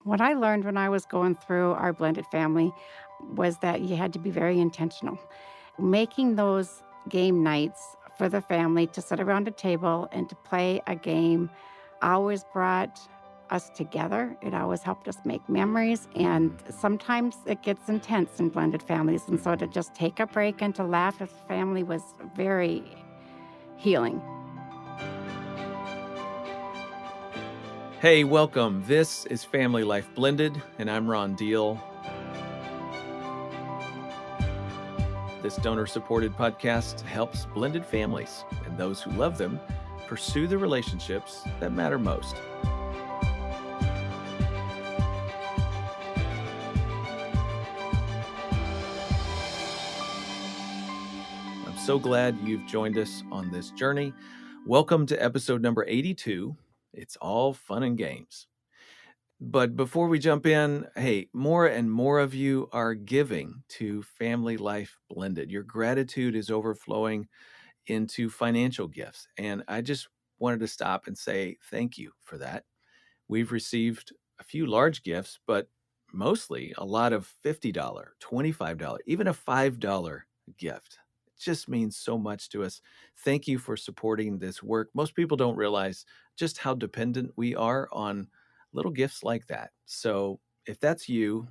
What I learned when I was going through our blended family was that you had to be very intentional. Making those game nights for the family to sit around a table and to play a game always brought us together. It always helped us make memories. And sometimes it gets intense in blended families. And so to just take a break and to laugh as a family was very healing. Hey, welcome. This is Family Life Blended, and I'm Ron Deal. This donor-supported podcast helps blended families and those who love them pursue the relationships that matter most. I'm so glad you've joined us on this journey. Welcome to episode number 82. It's all fun and games. But before we jump in, hey, more and more of you are giving to Family Life Blended. Your gratitude is overflowing into financial gifts. And I just wanted to stop and say thank you for that. We've received a few large gifts, but mostly a lot of $50, $25, even a $5 gift. It just means so much to us. Thank you for supporting this work. Most people don't realize just how dependent we are on little gifts like that. So if that's you,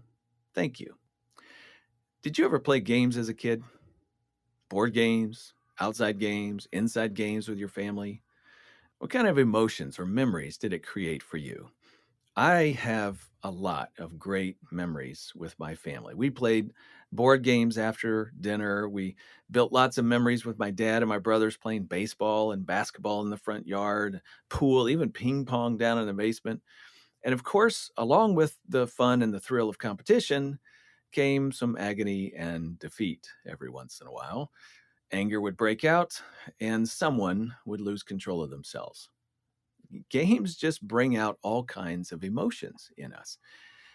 thank you. Did you ever play games as a kid? Board games, outside games, inside games with your family? What kind of emotions or memories did it create for you? I have a lot of great memories with my family. We played board games after dinner. We built lots of memories with my dad and my brothers playing baseball and basketball in the front yard, pool, even ping pong down in the basement. And of course, along with the fun and the thrill of competition came some agony and defeat every once in a while. Anger would break out and someone would lose control of themselves. Games just bring out all kinds of emotions in us.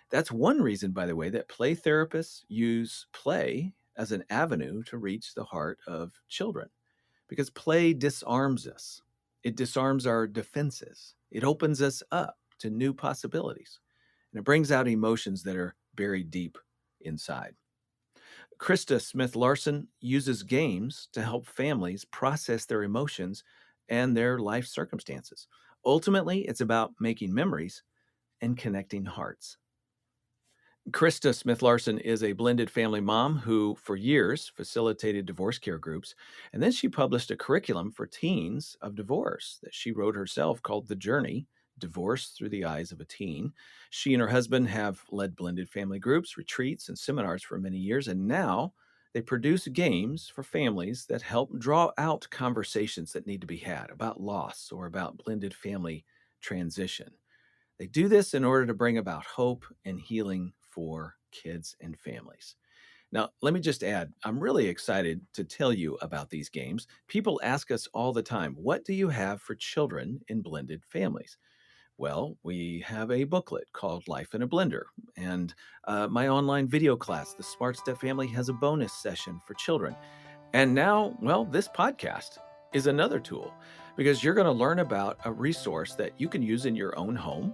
That's one reason, by the way, that play therapists use play as an avenue to reach the heart of children, because play disarms us. It disarms our defenses. It opens us up to new possibilities, and it brings out emotions that are buried deep inside. Krista Smith-Larson uses games to help families process their emotions and their life circumstances. Ultimately, it's about making memories and connecting hearts. Krista Smith-Larson is a blended family mom who, for years, facilitated divorce care groups. And then she published a curriculum for teens of divorce that she wrote herself called The Journey: Divorce Through the Eyes of a Teen. She and her husband have led blended family groups, retreats, and seminars for many years. And now they produce games for families that help draw out conversations that need to be had about loss or about blended family transition. They do this in order to bring about hope and healing for kids and families. Now, let me just add, I'm really excited to tell you about these games. People ask us all the time, what do you have for children in blended families? Well, we have a booklet called Life in a Blender. And my online video class, The Smart Step Family, has a bonus session for children. And now, well, this podcast is another tool, because you're going to learn about a resource that you can use in your own home.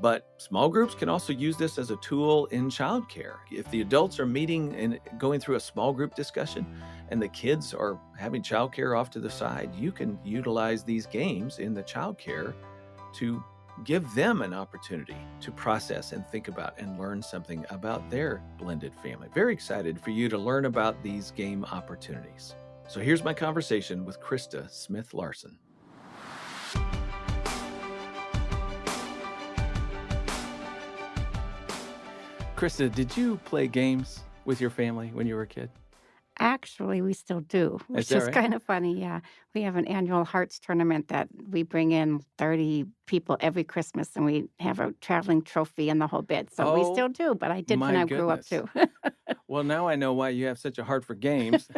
But small groups can also use this as a tool in childcare. If the adults are meeting and going through a small group discussion and the kids are having childcare off to the side, you can utilize these games in the childcare to give them an opportunity to process and think about and learn something about their blended family. Very excited for you to learn about these game opportunities. So here's my conversation with Krista Smith-Larson. Krista, did you play games with your family when you were a kid? Actually, we still do, Is which that is right? kind of funny. Yeah. We have an annual Hearts tournament that we bring in 30 people every Christmas and we have a traveling trophy and the whole bit. So we still Oh, do, but I did when my I grew up goodness. too. Well, now I know why you have such a heart for games.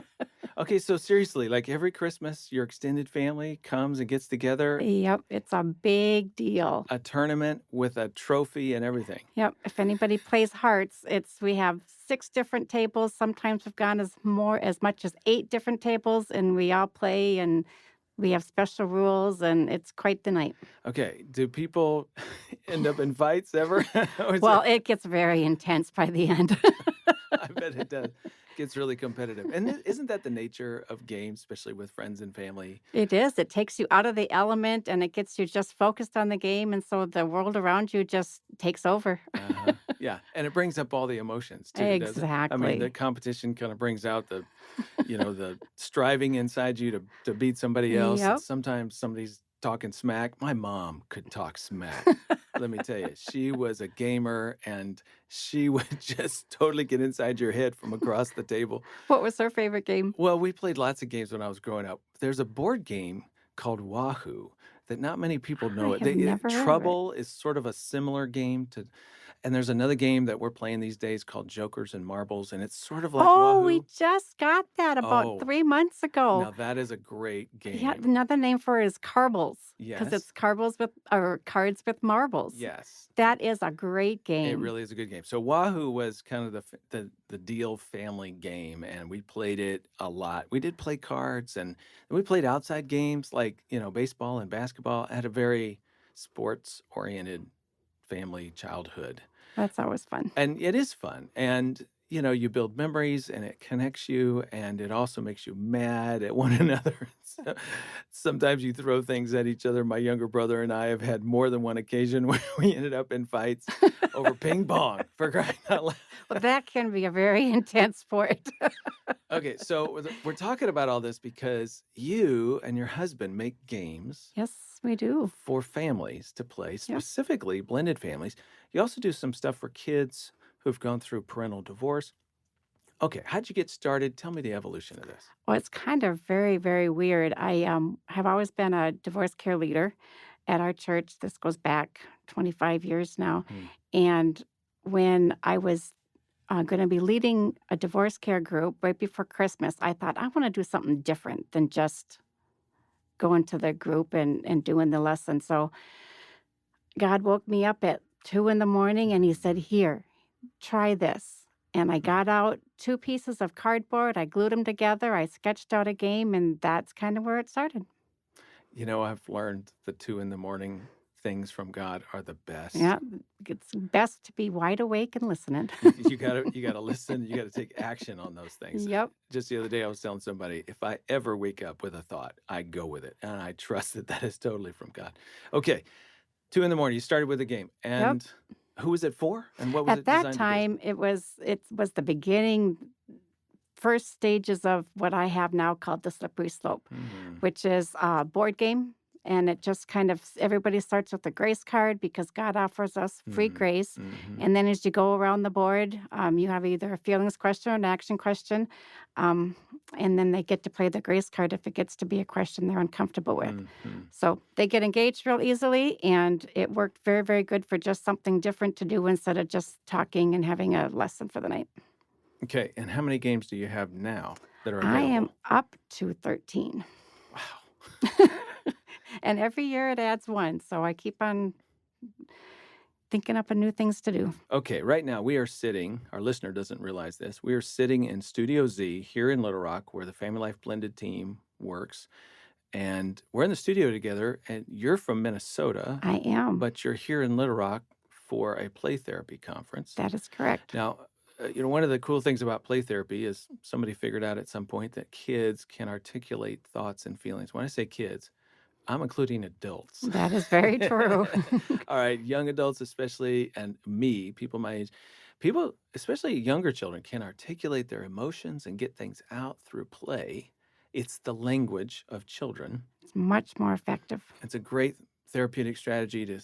Okay, so seriously, like every Christmas, your extended family comes and gets together, Yep, it's a big deal. a tournament with a trophy and everything. Yep, if anybody plays Hearts, we have 6 different tables. Sometimes we've gone as much as 8 different tables, and we all play, and We have special rules, and it's quite the night. Okay, do people end up in fights ever? Or is Well, it it gets very intense by the end. I bet it does. Gets really competitive. And isn't that the nature of games, especially with friends and family? It is. It takes you out of the element, and it gets you just focused on the game, and so the world around you just takes over. Uh-huh. Yeah, and it brings up all the emotions too, doesn't it? I mean, the Exactly. competition kinda brings out the striving inside you to beat somebody else, and Yep. sometimes somebody's talking smack. My mom could talk smack. Let me tell you, she was a gamer, and she would just totally get inside your head from across the table. What was her favorite game? Well, we played lots of games when I was growing up. There's a board game called Wahoo that not many people I know it. have never heard of it. Trouble is sort of a similar game to and there's another game that we're playing these days called Jokers and Marbles, and it's sort of like Oh, we Wahoo. just got that about Oh, 3 months ago. now that is a great Yeah, game. another name for it is carbles, because Yes. it's carbles with or cards with marbles. Yes. That is a great It game. really is a good game. So Wahoo was kind of the deal family game, and we played it a lot. We did play cards, and we played outside games like baseball and basketball. I had a very sports oriented family childhood. That's always fun. And it is fun, and, you build memories, and it connects you, and it also makes you mad at one another. So, sometimes you throw things at each other. My younger brother and I have had more than one occasion where we ended up in fights over ping pong, for crying out loud. Well, that can be a very intense sport. Okay, so we're talking about all this because you and your husband make games Yes, we do. for families to play, Yep. specifically blended families. You also do some stuff for kids who've gone through parental divorce. Okay, how'd you get started? Tell me the evolution of this. Well, it's kind of very, very weird. I have always been a divorce care leader at our church. This goes back 25 years now. Hmm. And when I was going to be leading a divorce care group right before Christmas, I thought, I want to do something different than just going to the group and doing the lesson. So God woke me up at 2 in the morning and he said, Here, try this. And I Hmm. got out 2 pieces of cardboard, I glued them together, I sketched out a game, and that's kind of where it started. I've learned the 2 in the morning things from God are the best. Yeah, it's best to be wide awake and listening. You gotta listen, you gotta take action on those things. Yep, Just the other day, I was telling somebody, if I ever wake up with a thought, I go with it, and I trust that that is totally from God. Okay, 2 in the morning, you started with a game, yep. and who was it for, and what was At it that designed to do? time, it was the beginning, first stages of what I have now called the slippery slope, Mhm, which is a board game. And it just kind of everybody starts with a grace card because God offers us free mhm, grace. mhm, And then as you go around the board, you have either a feelings question or an action question. Um, and then they get to play the grace card if it gets to be a question they're uncomfortable with. mhm. So they get engaged real easily. And it worked very, very good for just something different to do instead of just talking and having a lesson for the night. Okay, and how many games do you have now that are I am available? up to 13. Wow. And every year it adds one, so I keep on thinking up of new things to do. Okay, right now we are sitting, our listener doesn't realize this, we are sitting in Studio Z here in Little Rock where the Family Life Blended team works. And we're in the studio together, and you're from Minnesota, I am. but you're here in Little Rock for a play therapy conference. That is correct. Now, one of the cool things about play therapy is somebody figured out at some point that kids can articulate thoughts and feelings. When I say kids, I'm including adults. That is very true. All right, young adults especially, and me, people my age, people, especially younger children, can articulate their emotions and get things out through play. It's the language of children. It's much more effective. It's a great therapeutic strategy to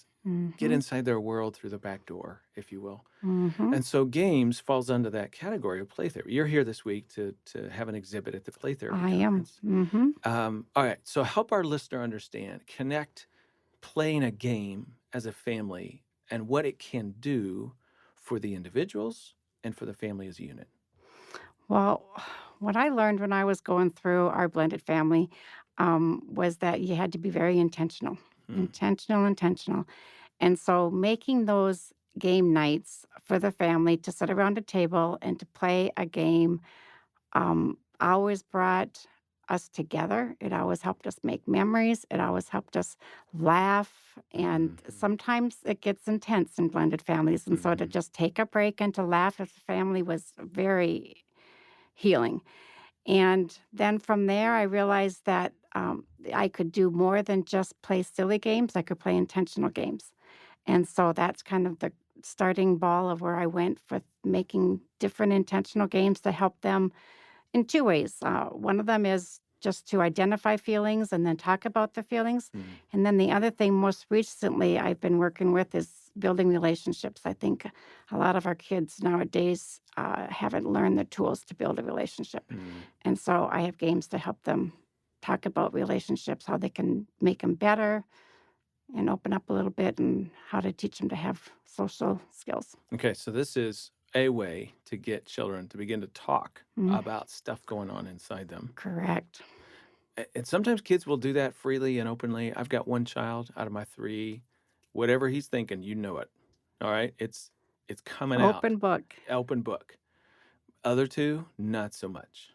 get Mhm. inside their world through the back door, if you will. Mhm. And so games falls under that category of play therapy. You're here this week to have an exhibit at the play therapy I am. conference. Mhm. All right, so help our listener understand, connect playing a game as a family and what it can do for the individuals and for the family as a unit. Well, what I learned when I was going through our blended family, was that you had to be very intentional. Hmm. Intentional, intentional. And so making those game nights for the family to sit around a table and to play a game, always brought us together. It always helped us make memories. It always helped us laugh. And Mhm. sometimes it gets intense in blended families. And so to Mhm. just take a break and to laugh as a family was very healing. And then from there, I realized that I could do more than just play silly games. I could play intentional games. And so that's kind of the starting ball of where I went for making different intentional games to help them in two ways. One of them is just to identify feelings and then talk about the feelings. Mm. And then the other thing, most recently, I've been working with is building relationships. I think a lot of our kids nowadays haven't learned the tools to build a relationship. Mm. And so I have games to help them talk about relationships, how they can make them better and open up a little bit, and how to teach them to have social skills. Okay, so this is a way to get children to begin to talk Mm, about stuff going on inside them. correct. And sometimes kids will do that freely and openly. I've got one child out of my three. Whatever he's thinking, you know it. All right? It's coming out. Open book. Open book. Other two, not so much.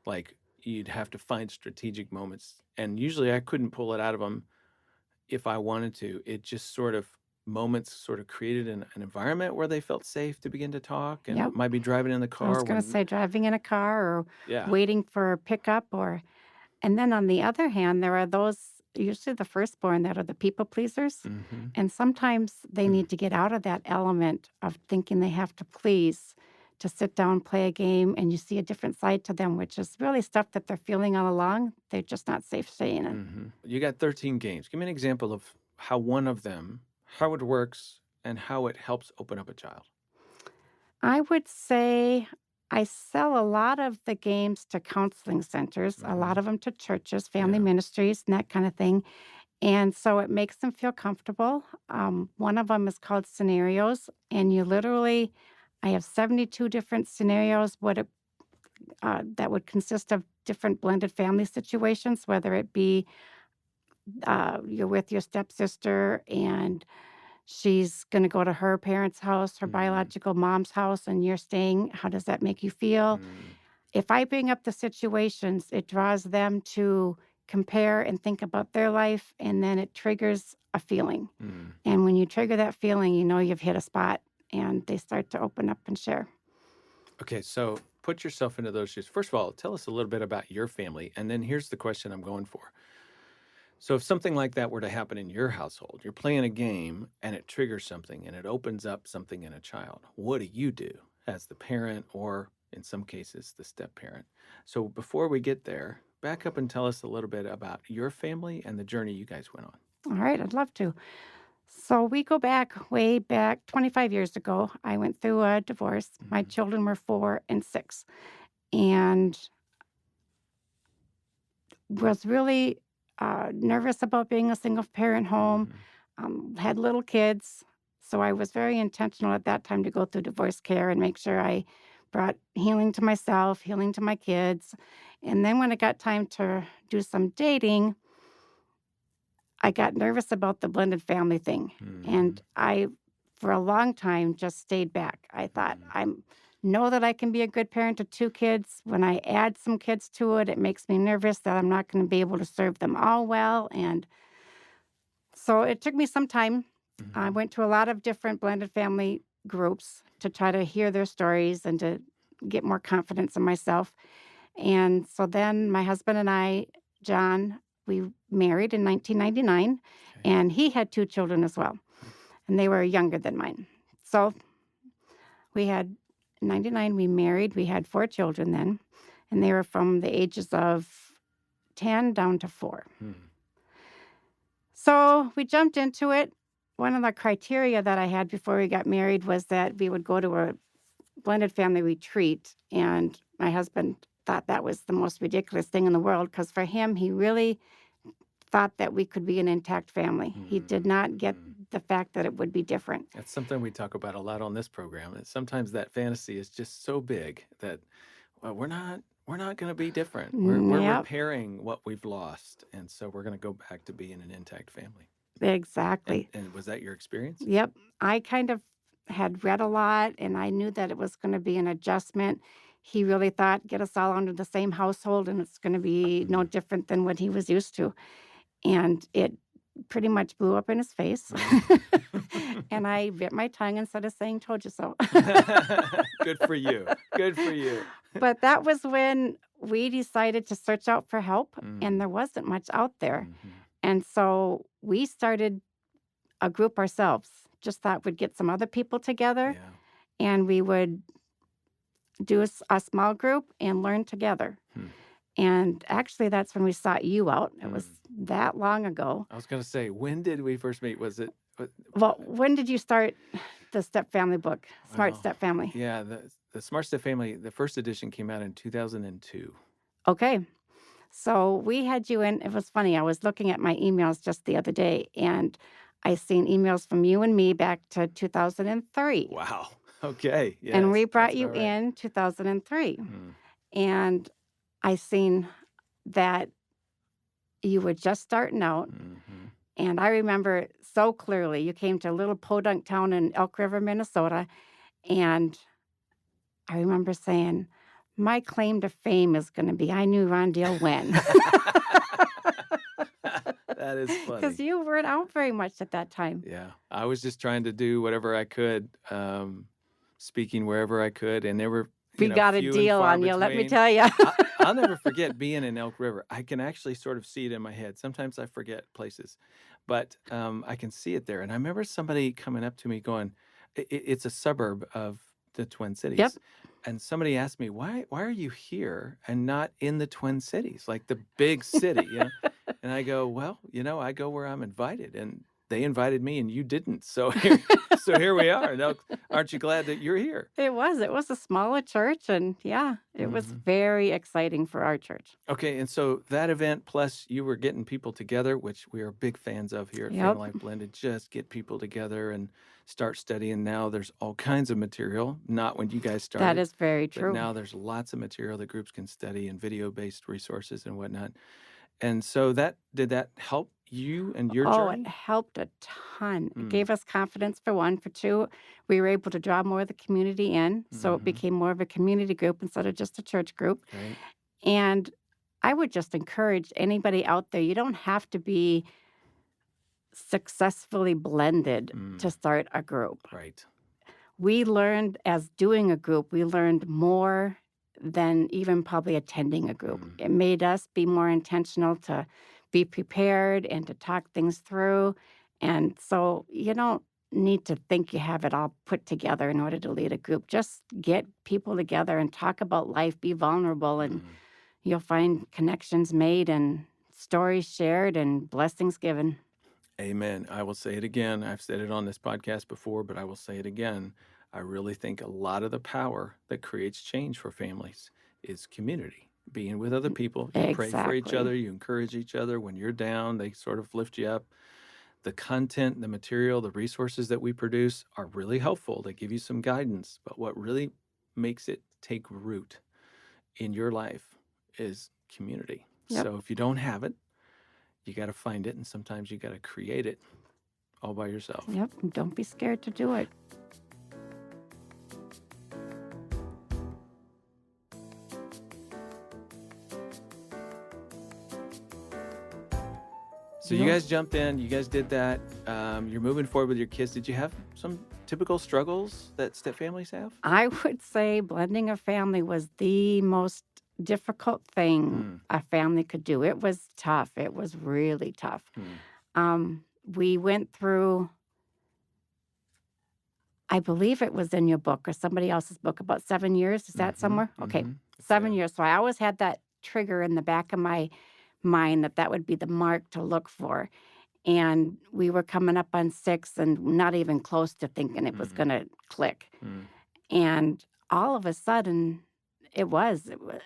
Like you'd have to find strategic moments. And usually I couldn't pull it out of them if I wanted to. It just sort of moments sort of created an environment where they felt safe to begin to talk and Yep. might be driving in the I was car going to when, say driving in a car or yeah. waiting for a pickup or and then on the other hand, there are those usually the firstborn that are the people pleasers. Mm-hmm. And sometimes they Hmm. need to get out of that element of thinking they have to please to sit down, play a game, and you see a different side to them, which is really stuff that they're feeling all along. They're just not safe saying it. Mm-hmm. You got 13 games. Give me an example of how one of them, how it works, and how it helps open up a child. I would say I sell a lot of the games to counseling centers, a Mm-hmm. lot of them to churches, family Yeah. ministries, and that kind of thing. And so it makes them feel comfortable. One of them is called scenarios, and you literally, I have 72 different scenarios. That would consist of different blended family situations, whether it be you're with your stepsister and she's going to go to her parents' house, her Mm-hmm. biological mom's house, and you're staying. How does that make you feel? Mm-hmm. If I bring up the situations, it draws them to compare and think about their life, and then it triggers a feeling. Mm-hmm. And when you trigger that feeling, you know you've hit a spot, and they start to open up and share. Okay, so put yourself into those shoes. First of all, tell us a little bit about your family. And then here's the question I'm going for. So, if something like that were to happen in your household, you're playing a game and it triggers something and it opens up something in a child, what do you do as the parent or in some cases the step parent? So, before we get there, back up and tell us a little bit about your family and the journey you guys went on. All right, I'd love to. So we go back way back 25 years ago. I went through a divorce. My Hmm. children were 4 and 6, and was really nervous about being a single parent home, Hmm. had little kids. So I was very intentional at that time to go through divorce care and make sure I brought healing to myself, healing to my kids. And then when it got time to do some dating, I got nervous about the blended family thing. Hmm. And I, for a long time, just stayed back. I thought, Hmm. I know that I can be a good parent to 2 kids. When I add some kids to it, it makes me nervous that I'm not going to be able to serve them all well. And so it took me some time. I Hmm. went to a lot of different blended family groups to try to hear their stories and to get more confidence in myself. And so then my husband and I, John, we married in 1999, Okay. and he had 2 children as well, and they were younger than mine. So we had in 99 we married, we had 4 children then, and they were from the ages of 10 down to 4. Hmm. So we jumped into it. One of the criteria that I had before we got married was that we would go to a blended family retreat, and my husband thought that was the most ridiculous thing in the world because for him, he really thought that we could be an intact family. He did not get Hmm. the fact that it would be different. That's something we talk about a lot on this program. And sometimes that fantasy is just so big that well, we're not going to be different. We're Yep, repairing what we've lost, and so we're going to go back to being an intact family. And exactly. and was that your experience? Yep. I kind of had read a lot and I knew that it was going to be an adjustment. he really thought get us all under the same household and it's going to be no Mm. different than what he was used to. And it pretty much blew up in his face. And I bit my tongue instead of saying, told you so. Good for you. Good for you. But that was when we decided to search out for help, and Mm. there wasn't much out there. Mhm. And so we started a group ourselves. Just thought we'd get some other people together Yeah. and we would do a small group and learn together. Hmm. And actually, that's when we sought you out. It was Mm. that long ago. I was gonna say, when did we first meet? Was it Well, when did you start the Step Family book, Smart well, Step Family? yeah, the Smart Step Family, the first edition came out in 2002. Okay. So we had you in. It was funny. I was looking at my emails just the other day, and I seen emails from you and me back to 2003. Wow. Okay. And Yes, we that's brought you about right. in 2003. Mm. And I seen that you were just starting out. Mhm. And I remember so clearly you came to a little podunk town in Elk River, Minnesota. And I remember saying, my claim to fame is going to be I knew Rondale when. That is Because funny. you weren't out very much at that time. Yeah, I was just trying to do whatever I could, speaking wherever I could, and they were, We got a few and deal far on you, let me between. tell you. I'll never forget being in Elk River. I can actually sort of see it in my head. Sometimes I forget places, but I can see it there. And I remember somebody coming up to me going, "It's a suburb of the Twin Yep. Cities," and somebody asked me, "Why are you here and not in the Twin Cities, like the big city?" And I go, "Well, I go where I'm invited, and they invited me, and you didn't. So here we are. Now, aren't you glad that you're here?" It was. It was a smaller church, and yeah, it was Mhm. very exciting for our church. Okay, and so that event, plus you were getting people together, which we are big fans of here at Yep, Family Life Blended, just get people together and start studying. Now there's all kinds of material, not when you guys that started, is very but true. now there's lots of material that groups can study and video-based resources and whatnot. And so did that help you and your Oh, it journey? helped a ton. It Mm. gave us confidence for one. For two, we were able to draw more of the community in. So it Mhm. became more of a community group instead of just a church group. Right. And I would just encourage anybody out there, you don't have to be successfully blended to Mm. start a group. Right. We learned as doing a group, we learned more than even probably attending a group. Mm. It made us be more intentional to be prepared and to talk things through. And so you don't need to think you have it all put together in order to lead a group. Just get people together and talk about life, be vulnerable, and Mm. you'll find connections made and stories shared and blessings given. Amen. I will say it again. I've said it on this podcast before, but I will say it again. I really think a lot of the power that creates change for families is community, being with other people. You pray for each Exactly. other, you encourage each other. When you're down, they sort of lift you up. The content, the material, the resources that we produce are really helpful. They give you some guidance. But what really makes it take root in your life is community. Yep. So if you don't have it, you got to find it. And sometimes you got to create it all by yourself. Yep. Don't be scared to do it. So you guys jumped in, you guys did that. You're moving forward with your kids. Did you have some typical struggles that step families have? I would say blending a family was the most difficult thing Hmm. a family could do. It was tough. It was really tough. Hmm. We went through, I believe it was in your book or somebody else's book, about 7 years. Is that somewhere? Okay, It's 7 years. So I always had that trigger in the back of my mind that would be the mark to look for. And we were coming up on 6 and not even close to thinking it was Mm. going to click. Mm. And all of a sudden,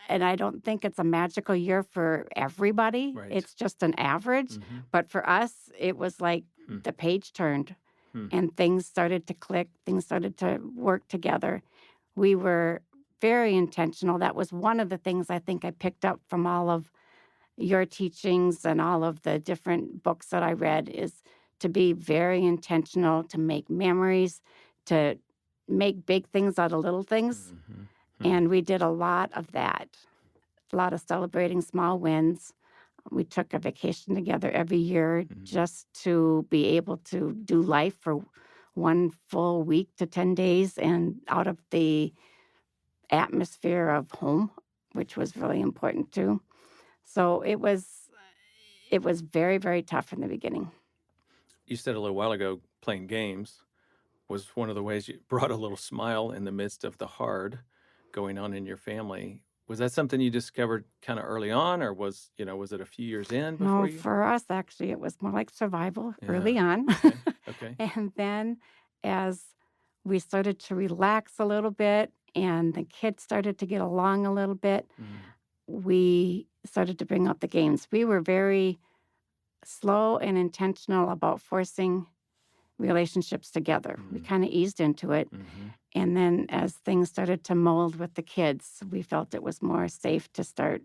and I don't think it's a magical year for everybody. Right. It's just an average. Mhm. But for us, it was like Hmm. the page turned Hmm. and things started to click, things started to work together. We were very intentional. That was one of the things I think I picked up from all of your teachings and all of the different books that I read is to be very intentional, to make memories, to make big things out of little things. Mhm. Hmm. And we did a lot of that, a lot of celebrating small wins. We took a vacation together every year Mhm. just to be able to do life for one full week to 10 days and out of the atmosphere of home, which was really important too. So it was very, very tough in the beginning. You said a little while ago playing games was one of the ways you brought a little smile in the midst of the hard going on in your family. Was that something you discovered kinda early on, or was it a few years in before No, you. for us, actually, it was more like survival Yeah. early on. Okay. Okay. And then as we started to relax a little bit and the kids started to get along a little bit, Mm. we started to bring out the games. We were very slow and intentional about forcing relationships together. We Mm. kind of eased into it. Mhm. And then as things started to mold with the kids, we felt it was more safe to start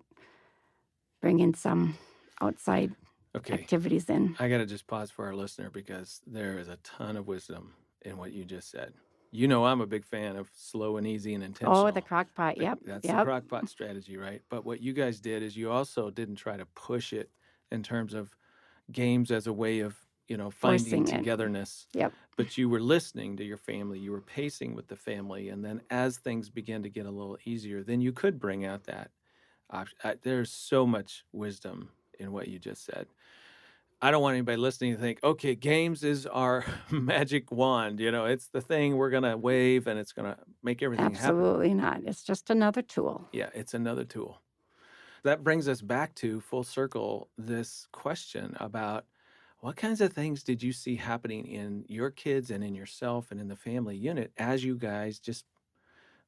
bringing some outside Okay. activities in. I gotta just pause for our listener because there is a ton of wisdom in what you just said. You know I'm a big fan of slow and easy and Oh, the intentional. crock pot. Yep. That's the Yep. crock pot strategy, right? But what you guys did is you also didn't try to push it in terms of games as a way of, finding Forcing it. togetherness, Yep. but you were listening to your family, you were pacing with the family, and then as things began to get a little easier, then you could bring out that there's so much wisdom in what you just said. I don't want anybody listening to think, okay, games is our magic wand. It's the thing we're going to wave and it's going to make everything happen. Absolutely not. It's just another tool. Yeah, it's another tool. That brings us back to full circle this question about what kinds of things did you see happening in your kids and in yourself and in the family unit as you guys just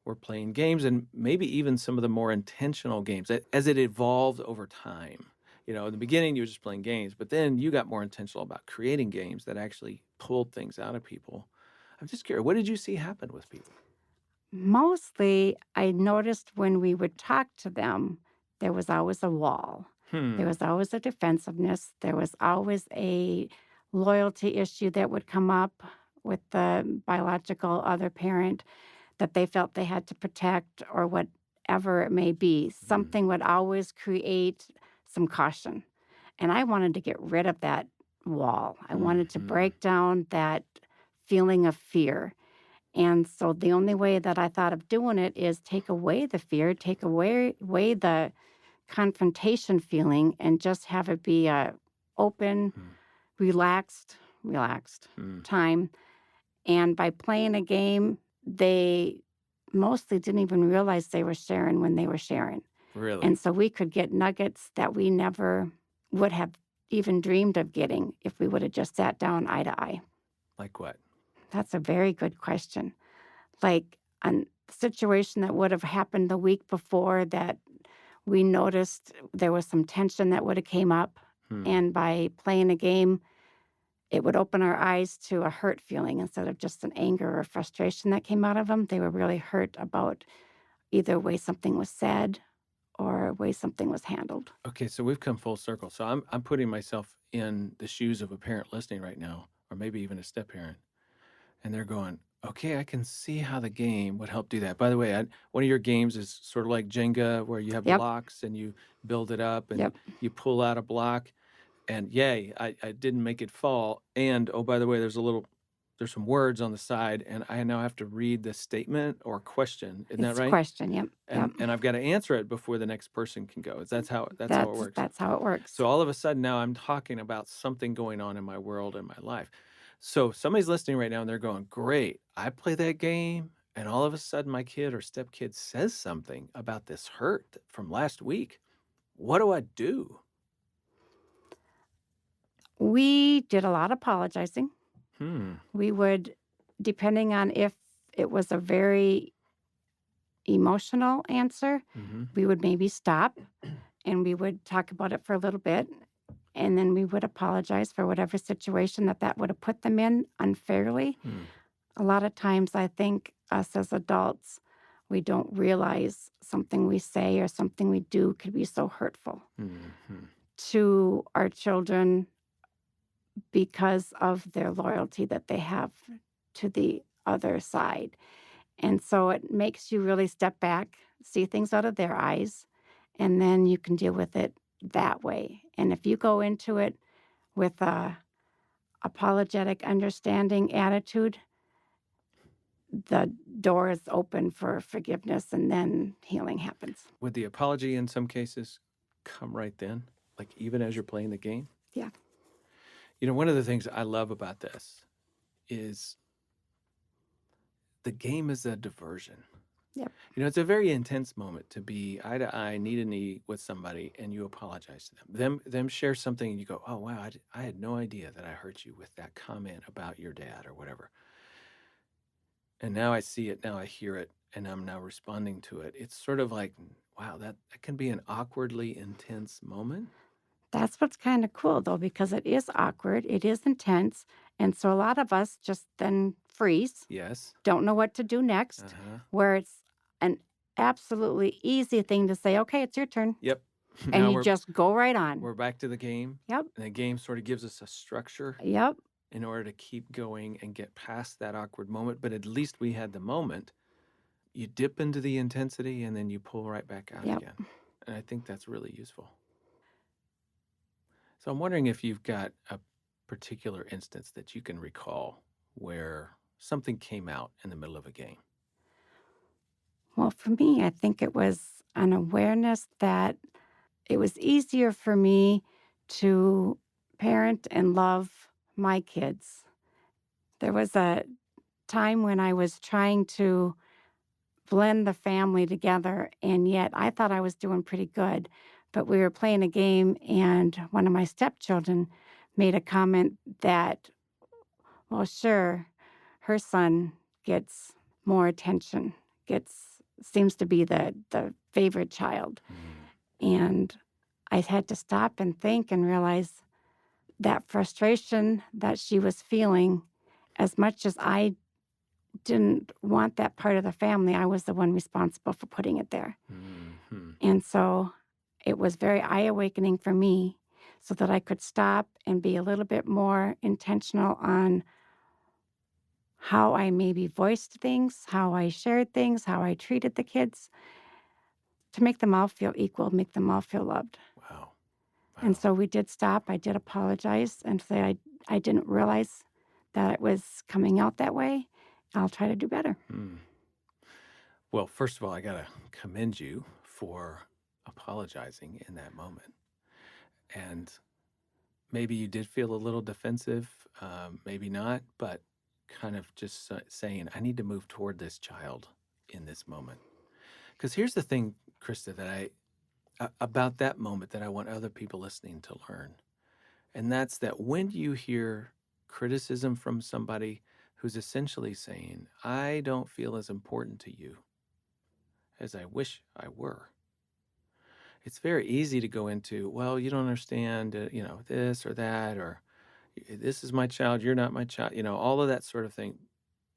were playing games and maybe even some of the more intentional games as it evolved over time. In the beginning, you were just playing games, but then you got more intentional about creating games that actually pulled things out of people. I'm just curious, what did you see happen with people? Mostly, I noticed when we would talk to them, there was always a wall. There Hmm. was always a defensiveness. There was always a loyalty issue that would come up with the biological other parent that they felt they had to protect or whatever it may be. Hmm. Something would always create some caution. And I wanted to get rid of that wall. I wanted to Hmm. break down that feeling of fear. And so the only way that I thought of doing it is take away the fear, take away the confrontation feeling, and just have it be a open, Hmm. relaxed Hmm. time. And by playing a game, they mostly didn't even realize they were sharing when they were sharing. And Really? so we could get nuggets that we never would have even dreamed of getting if we would have just sat down eye to eye. Like what? That's a very good question. Like a situation that would have happened the week before that we noticed there was some tension that would have came up. Hmm. And by playing a game, it would open our eyes to a hurt feeling instead of just an anger or frustration that came out of them. They were really hurt about either way something was said or way something was handled. Okay, so we've come full circle. So I'm putting myself in the shoes of a parent listening right now, or maybe even a step parent. And they're going, okay, I can see how the game would help do that. By the way, one of your games is sort of like Jenga, where you have Yep, blocks and you build it up and yep. you pull out a block. And yay, I didn't make it fall. And oh, by the way, there's some words on the side, and I now have to read the statement or question. Isn't that It's a right? question. Yep, yep. And I've got to answer it before the next person can go. That's how it That's works. that's how it works. So all of a sudden now I'm talking about something going on in my world and my life. So somebody's listening right now and they're going, "Great. I play that game and all of a sudden my kid or stepkid says something about this hurt from last week. What do I do?" We did a lot of apologizing. Hmm. We would, depending on if it was a very emotional answer, Mhm. we would maybe stop and we would talk about it for a little bit. And then we would apologize for whatever situation that would have put them in unfairly. Hmm. A lot of times, I think us as adults, we don't realize something we say or something we do could be so hurtful Mhm. to our children because of their loyalty that they have to the other side. And so it makes you really step back, see things out of their eyes, and then you can deal with it that way. And if you go into it with a apologetic, understanding attitude, the door is open for forgiveness and then healing happens. Would the apology in some cases come right then, like even as you're playing the game? Yeah. One of the things I love about this is the game is a diversion. Yep. It's a very intense moment to be eye to eye, knee to knee with somebody, and you apologize to them. Them share something, and you go, "Oh wow, I had no idea that I hurt you with that comment about your dad or whatever." And now I see it, now I hear it, and I'm now responding to it. It's sort of like, wow, that can be an awkwardly intense moment. That's what's kind of cool, though, because it is awkward, it is intense. And so a lot of us just then freeze, Yes. don't know what to do next, where it's an absolutely easy thing to say, okay, it's your turn. Yep. And Now you just go right on. we're back to the game. Yep. And the game sort of gives us a structure Yep. in order to keep going and get past that awkward moment. But at least we had the moment. You dip into the intensity and then you pull right back out Yep. again. And I think that's really useful. So I'm wondering if you've got a particular instance that you can recall where something came out in the middle of a game. Well, for me, I think it was an awareness that it was easier for me to parent and love my kids. There was a time when I was trying to blend the family together, and yet I thought I was doing pretty good. But we were playing a game, and one of my stepchildren made a comment that, well, sure, her son gets more attention, seems to be the favorite child. And I had to stop and think and realize that frustration that she was feeling, as much as I didn't want that part of the family, I was the one responsible for putting it there. And so it was very eye-awakening for me so that I could stop and be a little bit more intentional on how I maybe voiced things, how I shared things, how I treated the kids, to make them all feel equal, make them all feel loved. Wow. And so we did stop. I did apologize and say I didn't realize that it was coming out that way. I'll try to do better. Well, first of all, I got to commend you for apologizing in that moment. And maybe you did feel a little defensive, maybe not, but kind of just saying, I need to move toward this child in this moment. Because here's the thing, Krista, that about that moment that I want other people listening to learn. And that's that when you hear criticism from somebody who's essentially saying, I don't feel as important to you as I wish I were, it's very easy to go into, well, you don't understand, this or that, or this is my child, you're not my child, all of that sort of thing.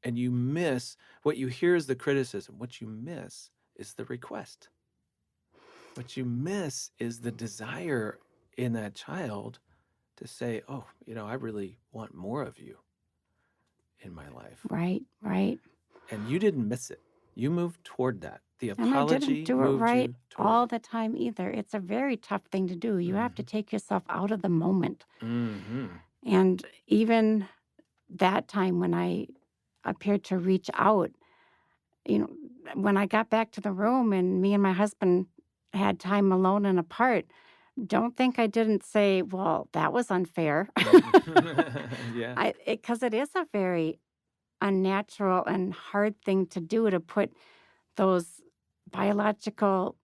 And you miss what you hear is the criticism. What you miss is the request. What you miss is the desire in that child to say, oh, I really want more of you in my life. Right, right. And you didn't miss it. You moved toward that. The And I apology didn't do it moved right you toward all it. the time either. It's a very tough thing to do. You have to take yourself out of the moment. And even that time when I appeared to reach out, when I got back to the room and me and my husband had time alone and apart, don't think I didn't say, well, that was unfair. Yeah. Because it is a very unnatural and hard thing to do, to put those biological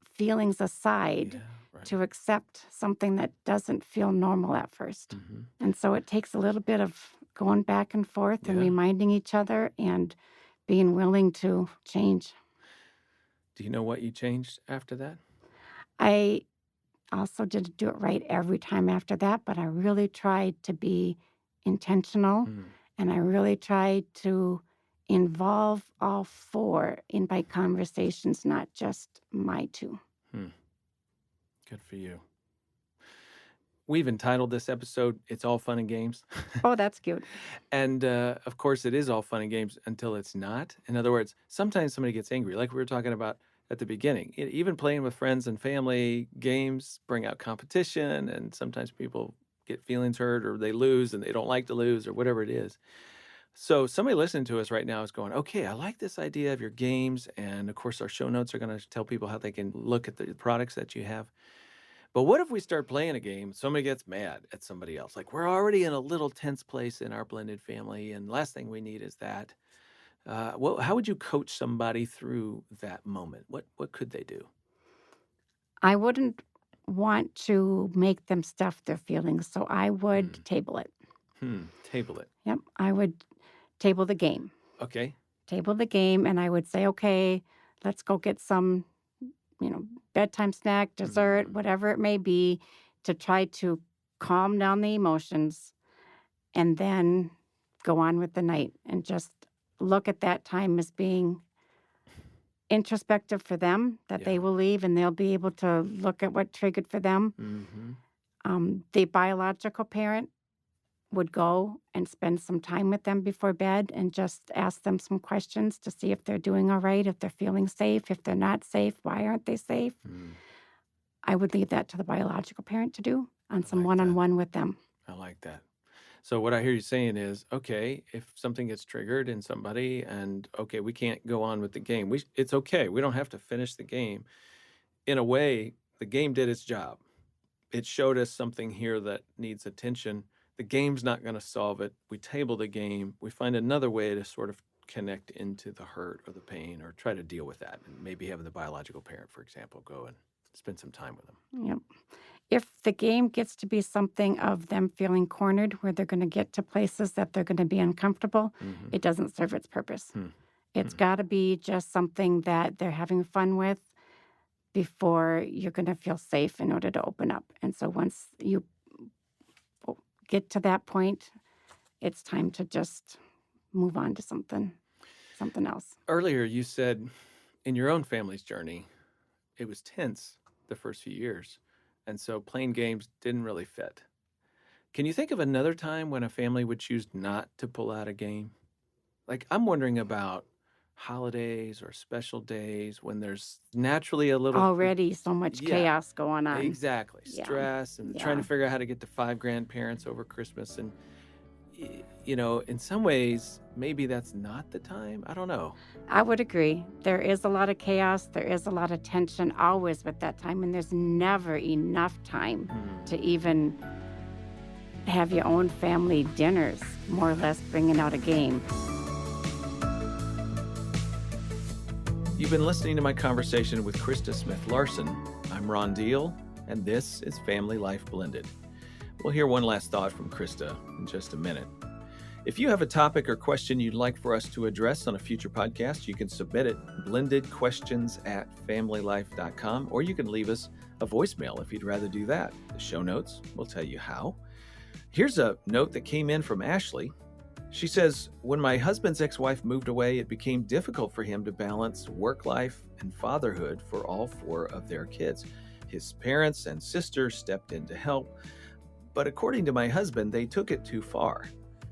feelings aside to accept something that doesn't feel normal at first. And so it takes a little bit of going back and forth and reminding each other and being willing to change. Do you know what you changed after that? I also didn't do it right every time after that, but I really tried to be intentional and I really tried to involve all four in my conversations, not just my two. Good for you. We've entitled this episode, It's All Fun and Games. Oh, that's cute. And of course, it is all fun and games until it's not. In other words, sometimes somebody gets angry, like we were talking about at the beginning. Even playing with friends and family, games bring out competition, and sometimes people get feelings hurt or they lose and they don't like to lose or whatever it is. So somebody listening to us right now is going, okay, I like this idea of your games. And of course, our show notes are going to tell people how they can look at the products that you have. But what if we start playing a game, somebody gets mad at somebody else? Like we're already in a little tense place in our blended family, and last thing we need is that. Well, how would you coach somebody through that moment? What could they do? I wouldn't want to make them stuff their feelings, so I would Hmm. table it. Table it. Yep, I would table the game. Okay. Table the game, and I would say, "Okay, let's go get some, bedtime snack, dessert, Mm, whatever it may be," to try to calm down the emotions and then go on with the night and just look at that time as being introspective for them, that they yeah. will leave and they'll be able to look at what triggered for them. Hmm. The biological parent would go and spend some time with them before bed and just ask them some questions to see if they're doing all right, if they're feeling safe, if they're not safe, why aren't they safe? Mm, I would leave that to the biological parent to do on I some like that. one-on-one with them. I like that. So what I hear you saying is, okay, if something gets triggered in somebody, and okay, we can't go on with the game. It's okay. We don't have to finish the game. In a way, the game did its job. It showed us something here that needs attention. The game's not going to solve it. We table the game. We find another way to sort of connect into the hurt or the pain or try to deal with that. And maybe having the biological parent, for example, go and spend some time with them. Yep. If the game gets to be something of them feeling cornered where they're gonna get to places that they're gonna be uncomfortable, Hmm. it doesn't serve its purpose. Hmm. It's Hmm. gotta be just something that they're having fun with before you're gonna feel safe in order to open up. And so once you get to that point, it's time to just move on to something else. Earlier, you said in your own family's journey, it was tense the first few years. And so playing games didn't really fit. Can you think of another time when a family would choose not to pull out a game? Like, I'm wondering about holidays or special days when there's naturally a little, Already so much yeah, chaos going on. exactly, Yeah, stress and trying to yeah. figure out how to get to five grandparents over Christmas. And, in some ways, maybe that's not the time. I don't know. I would agree. There is a lot of chaos. There is a lot of tension always with that time, and there's never enough time Hmm. to even have your own family dinners, more or less bringing out a game. You've been listening to my conversation with Krista Smith-Larson. I'm Ron Deal, and this is Family Life Blended. We'll hear one last thought from Krista in just a minute. If you have a topic or question you'd like for us to address on a future podcast, you can submit it blendedquestions@familylife.com, or you can leave us a voicemail if you'd rather do that. The show notes will tell you how. Here's a note that came in from Ashley. She says, when my husband's ex-wife moved away, it became difficult for him to balance work life and fatherhood for all four of their kids. His parents and sister stepped in to help, but according to my husband, they took it too far.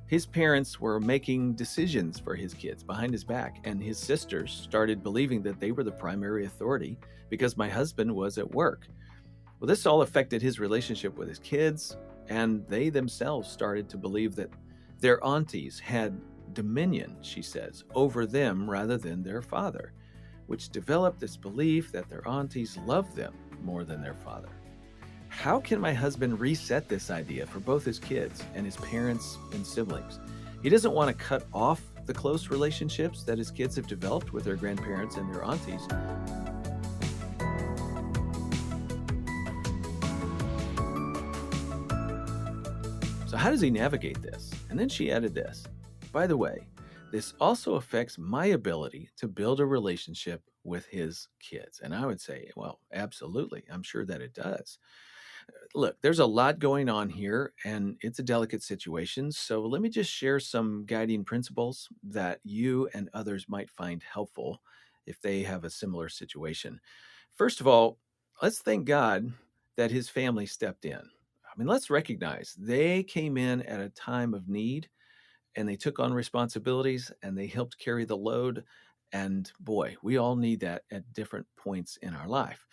His parents were making decisions for his kids behind his back, and his sisters started believing that they were the primary authority because my husband was at work. Well, this all affected his relationship with his kids, and they themselves started to believe that their aunties had dominion, she says, over them rather than their father, which developed this belief that their aunties loved them more than their father. How can my husband reset this idea for both his kids and his parents and siblings? He doesn't want to cut off the close relationships that his kids have developed with their grandparents and their aunties. So how does he navigate this? And then she added this. By the way, this also affects my ability to build a relationship with his kids. And I would say, well, absolutely. I'm sure that it does. Look, there's a lot going on here and it's a delicate situation. So let me just share some guiding principles that you and others might find helpful if they have a similar situation. First of all, let's thank God that his family stepped in. I mean, let's recognize they came in at a time of need and they took on responsibilities and they helped carry the load. And boy, we all need that at different points in our life.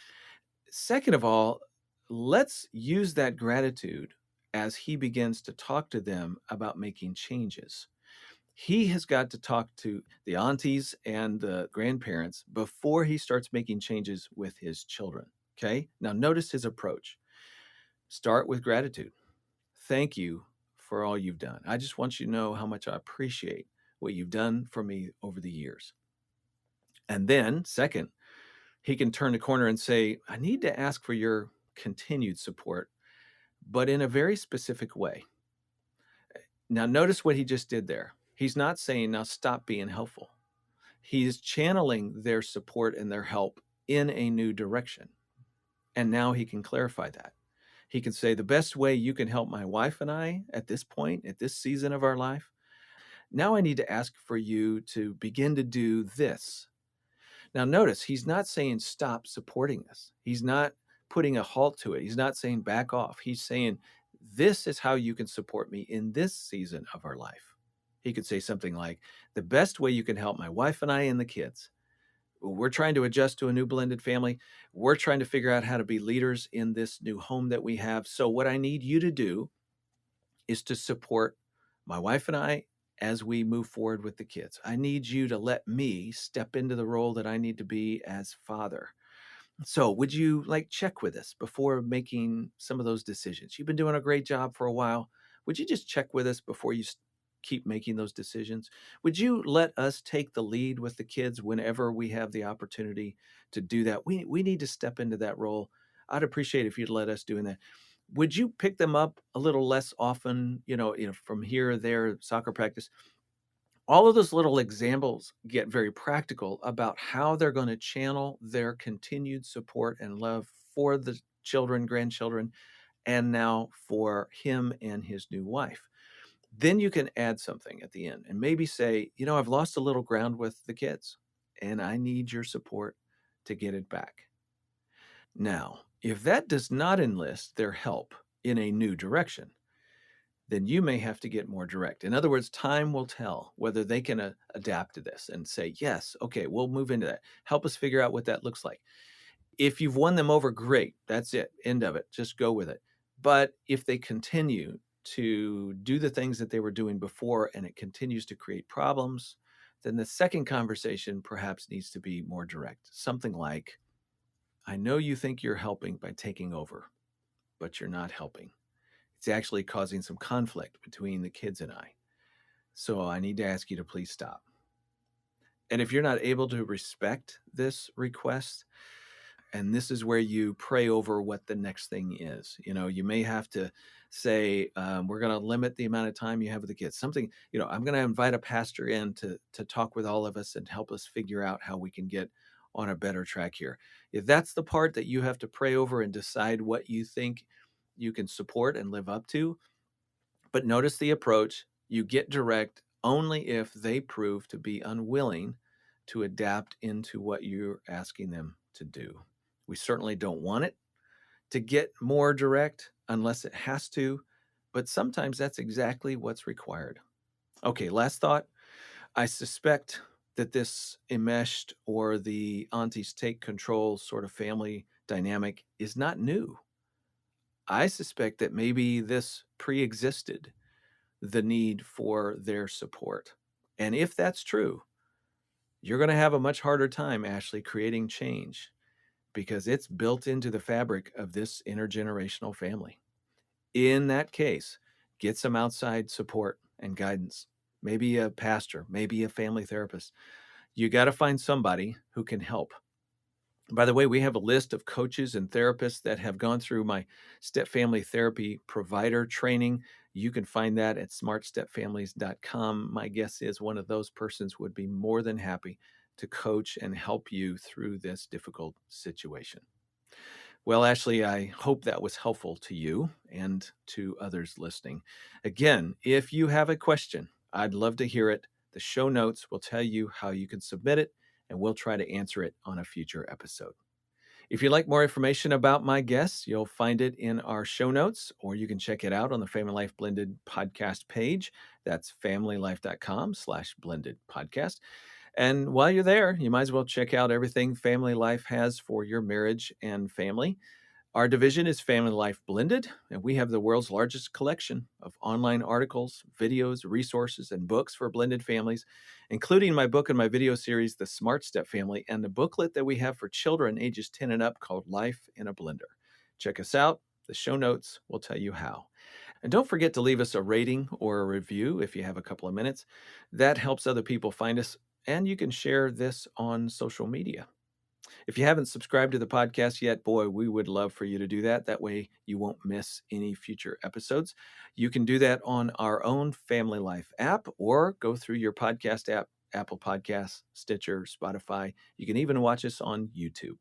Second of all, let's use that gratitude as he begins to talk to them about making changes. He has got to talk to the aunties and the grandparents before he starts making changes with his children. Okay. Now, notice his approach. Start with gratitude. Thank you for all you've done. I just want you to know how much I appreciate what you've done for me over the years. And then, second, he can turn the corner and say, I need to ask for your continued support, but in a very specific way. Now, notice what he just did there. He's not saying, now stop being helpful. He's channeling their support and their help in a new direction. And now he can clarify that. He can say, the best way you can help my wife and I at this point, at this season of our life, now I need to ask for you to begin to do this. Now, notice he's not saying stop supporting us. He's not putting a halt to it. He's not saying back off. He's saying, this is how you can support me in this season of our life. He could say something like, the best way you can help my wife and I and the kids. We're trying to adjust to a new blended family. We're trying to figure out how to be leaders in this new home that we have. So, what I need you to do is to support my wife and I as we move forward with the kids. I need you to let me step into the role that I need to be as father. So, would you like check with us before making some of those decisions? You've been doing a great job for a while. Would you just check with us before you keep making those decisions? Would you let us take the lead with the kids whenever we have the opportunity to do that? We need to step into that role. I'd appreciate if you'd let us doing that. Would you pick them up a little less often, from here or there, soccer practice? All of those little examples get very practical about how they're going to channel their continued support and love for the children, grandchildren, and now for him and his new wife. Then you can add something at the end and maybe say, I've lost a little ground with the kids and I need your support to get it back. Now, if that does not enlist their help in a new direction, then you may have to get more direct. In other words, time will tell whether they can adapt to this and say, yes, okay, we'll move into that. Help us figure out what that looks like. If you've won them over, great. That's it. End of it. Just go with it. But if they continue to do the things that they were doing before and it continues to create problems, then the second conversation perhaps needs to be more direct. Something like, I know you think you're helping by taking over, but you're not helping. It's actually causing some conflict between the kids and I. So I need to ask you to please stop. And if you're not able to respect this request, and this is where you pray over what the next thing is. You may have to say, we're going to limit the amount of time you have with the kids. Something, I'm going to invite a pastor in to talk with all of us and help us figure out how we can get on a better track here. If that's the part that you have to pray over and decide what you think you can support and live up to, but notice the approach. You get direct only if they prove to be unwilling to adapt into what you're asking them to do. We certainly don't want it to get more direct unless it has to, but sometimes that's exactly what's required. Okay, last thought. I suspect that this enmeshed or the aunties take control sort of family dynamic is not new. I suspect that maybe this pre-existed the need for their support. And if that's true, you're going to have a much harder time, Ashley, creating change because it's built into the fabric of this intergenerational family. In that case, get some outside support and guidance. Maybe a pastor, maybe a family therapist. You got to find somebody who can help. By the way, we have a list of coaches and therapists that have gone through my step family therapy provider training. You can find that at smartstepfamilies.com. My guess is one of those persons would be more than happy to coach and help you through this difficult situation. Well, Ashley, I hope that was helpful to you and to others listening. Again, if you have a question, I'd love to hear it. The show notes will tell you how you can submit it, and we'll try to answer it on a future episode. If you'd like more information about my guests, you'll find it in our show notes, or you can check it out on the Family Life Blended podcast page. That's familylife.com/blended podcast. And while you're there, you might as well check out everything Family Life has for your marriage and family. Our division is Family Life Blended, and we have the world's largest collection of online articles, videos, resources, and books for blended families, including my book and my video series, The Smart Step Family, and the booklet that we have for children ages 10 and up called Life in a Blender. Check us out. The show notes will tell you how. And don't forget to leave us a rating or a review if you have a couple of minutes. That helps other people find us, and you can share this on social media. If you haven't subscribed to the podcast yet, boy, we would love for you to do that. That way you won't miss any future episodes. You can do that on our own Family Life app or go through your podcast app, Apple Podcasts, Stitcher, Spotify. You can even watch us on YouTube.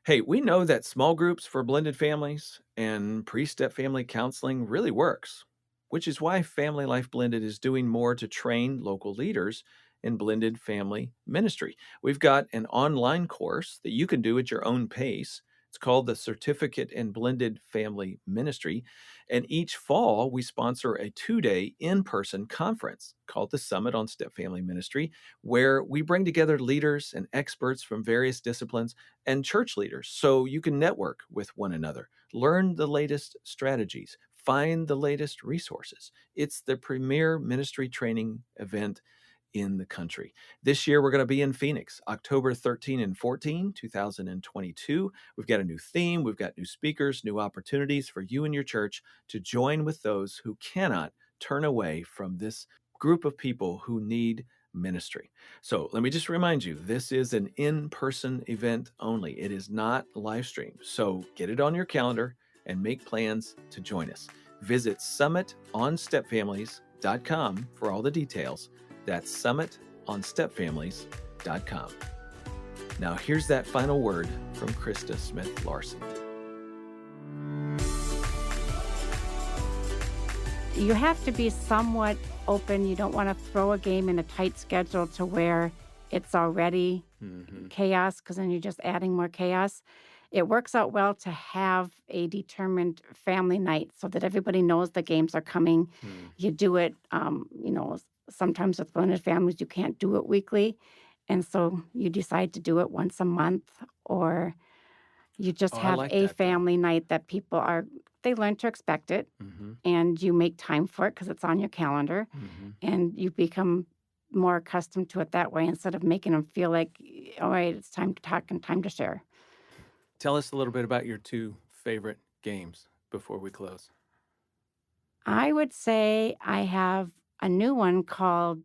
Hey, we know that small groups for blended families and pre-step family counseling really works, which is why Family Life Blended is doing more to train local leaders in blended family ministry. We've got an online course that you can do at your own pace. It's called the Certificate in Blended Family Ministry. And each fall, we sponsor a 2-day in-person conference called the Summit on Step Family Ministry, where we bring together leaders and experts from various disciplines and church leaders so you can network with one another, learn the latest strategies, find the latest resources. It's the premier ministry training event in the country. This year, we're going to be in Phoenix, October 13 and 14, 2022. We've got a new theme. We've got new speakers, new opportunities for you and your church to join with those who cannot turn away from this group of people who need ministry. So let me just remind you, this is an in-person event only. It is not live streamed. So get it on your calendar and make plans to join us. Visit summitonstepfamilies.com for all the details. That's summitonstepfamilies.com. Now, here's that final word from Krista Smith-Larson. You have to be somewhat open. You don't want to throw a game in a tight schedule to where it's already chaos, because then you're just adding more chaos. It works out well to have a determined family night so that everybody knows the games are coming. You do it, sometimes with blended families, you can't do it weekly. And so you decide to do it once a month, or you just I have like a that, though. family night that they learn to expect it, and you make time for it because it's on your calendar, and you become more accustomed to it that way instead of making them feel like, all right, it's time to talk and time to share. Tell us a little bit about your two favorite games before we close. I would say I have a new one called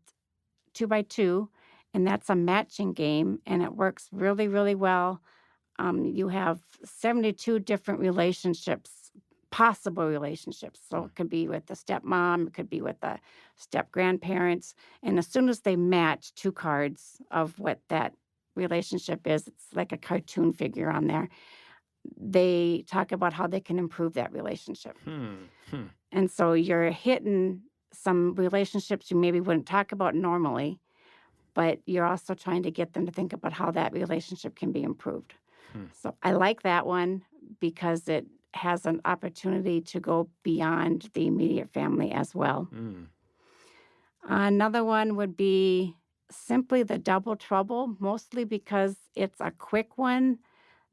2x2, and that's a matching game, and it works really, really well. You have 72 different relationships, possible relationships. So it could be with the stepmom, it could be with the step grandparents. And as soon as they match two cards of what that relationship is, it's like a cartoon figure on there. They talk about how they can improve that relationship. And so you're hitting some relationships you maybe wouldn't talk about normally, but you're also trying to get them to think about how that relationship can be improved. So I like that one because it has an opportunity to go beyond the immediate family as well. Another one would be simply the Double Trouble, mostly because it's a quick one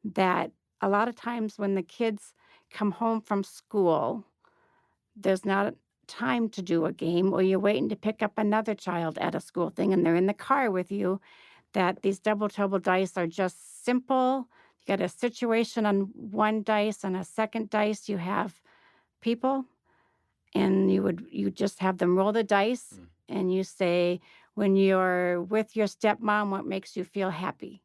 that a lot of times when the kids come home from school, there's not time to do a game, or you're waiting to pick up another child at a school thing and they're in the car with you, that these Double Trouble dice are just simple. You got a situation on one dice, and a second dice you have people, and you just have them roll the dice, and you say, when you're with your stepmom, what makes you feel happy?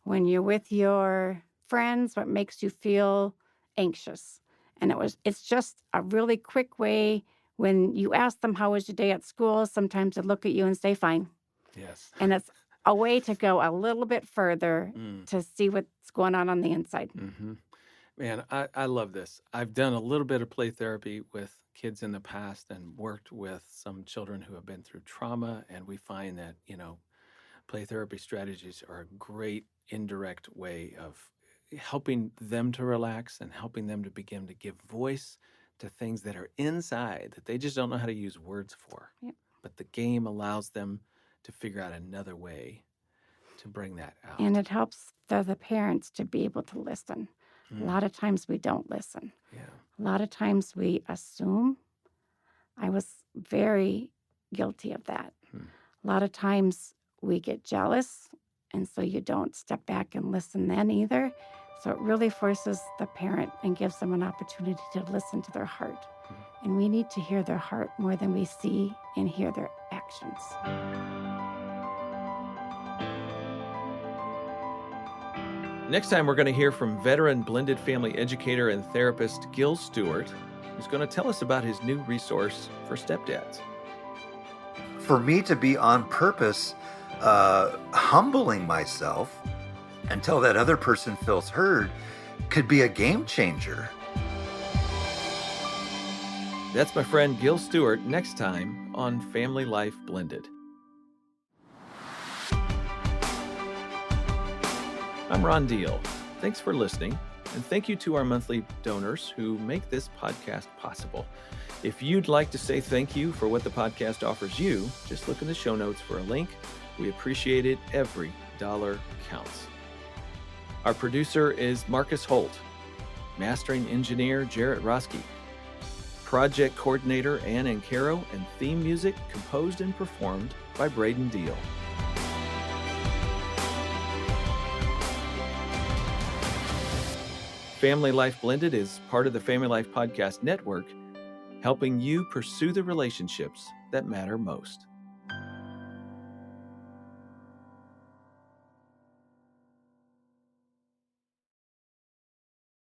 When you're with your friends, what makes you feel anxious? And it's just a really quick way. When you ask them, how was your day at school? Sometimes they look at you and say, fine. Yes. And it's a way to go a little bit further to see what's going on the inside. Man, I love this. I've done a little bit of play therapy with kids in the past and worked with some children who have been through trauma. And we find that, play therapy strategies are a great indirect way of helping them to relax and helping them to begin to give voice to things that are inside that they just don't know how to use words for. Yep. But the game allows them to figure out another way to bring that out. And it helps the parents to be able to listen. A lot of times we don't listen. Yeah. A lot of times we assume. I was very guilty of that. A lot of times we get jealous, and so you don't step back and listen then either. So it really forces the parent and gives them an opportunity to listen to their heart. And we need to hear their heart more than we see and hear their actions. Next time, we're going to hear from veteran blended family educator and therapist Gil Stewart, who's going to tell us about his new resource for stepdads. For me to be on purpose, humbling myself until that other person feels heard could be a game changer. That's my friend Gil Stewart next time on Family Life Blended. I'm Ron Deal. Thanks for listening, and thank you to our monthly donors who make this podcast possible. If you'd like to say thank you for what the podcast offers you, just look in the show notes for a link. We appreciate it. Every dollar counts. Our producer is Marcus Holt. Mastering engineer Jarrett Roski. Project coordinator Ann Ancaro, and theme music composed and performed by Braden Deal. Family Life Blended is part of the Family Life Podcast Network, helping you pursue the relationships that matter most.